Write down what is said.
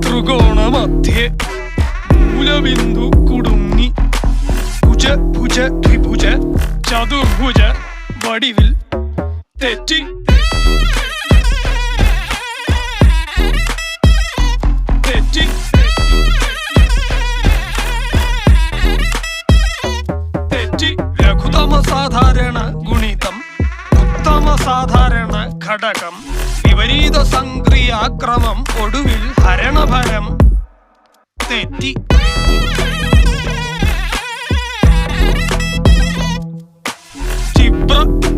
ത്രികോണമധ്യേ മൂലബിന്ദു കുടുങ്ങി ഭുജ ഭുജ ദ്വിഭുജ ചതുർഭുജ വടിവിൽ തെറ്റി തെറ്റി തെറ്റി ലഘുതമ സാധാരണ ഗുണിതം ഉത്തമ സാധാരണ ഘടകം വിപരീത സംക്രിയാക്രമം ഒടുവിൽ ഹരണഫലം തെറ്റി